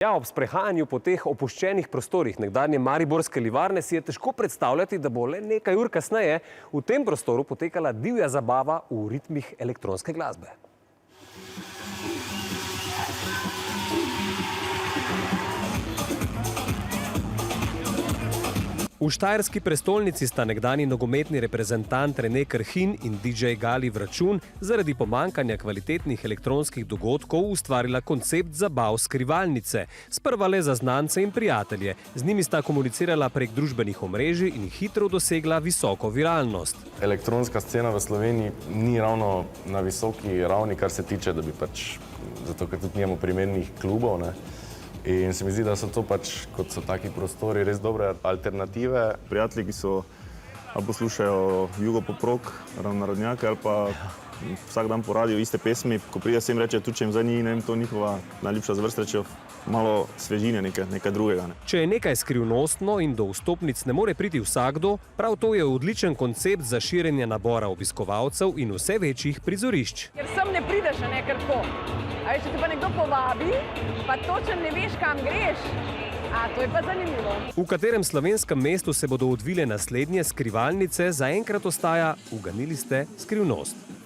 Ja, ob sprehajanju po teh opuščenih prostorih nekdanje mariborske livarne si je težko predstavljati, da bo le nekaj ur kasneje v tem prostoru potekala divja zabava v ritmih elektronske glasbe. V štajerski prestolnici sta nekdanji nogometni reprezentant Rene Krhin in DJ Gali Vračun zaradi pomankanja kvalitetnih elektronskih dogodkov ustvarila koncept zabav skrivalnice. Sprva le za znance in prijatelje. Z njimi sta komunicirala prek družbenih omrežij in hitro dosegla visoko viralnost. Elektronska scena v Sloveniji ni ravno na visoki ravni, kar se tiče, da bi zato ker tudi nimamo primernih klubov, ne. In se mi zdi, da so to kot so taki prostori, res dobre alternative. Prijatelji, ki so ali poslušajo jugopoprok, narodnjake ali pa vsak dan po radiju iste pesmi, ko pride sem reče, tudi če jim zdaj ni, ne vem, to njihova najljubša zvrst, rečejo malo svežine, nekaj drugega. Ne. Če je nekaj skrivnostno in do vstopnic ne more priti vsakdo, prav to je odličen koncept za širjenje nabora obiskovalcev in vse večjih prizorišč. Ker sem ne prideš, a ne kar tako. A če te pa nekdo povabi, pa točno ne veš, kam greš, a to je pa zanimivo. V katerem slovenskem mestu se bodo odvile naslednje skrivalnice, zaenkrat ostaja, uganili ste, skrivnost.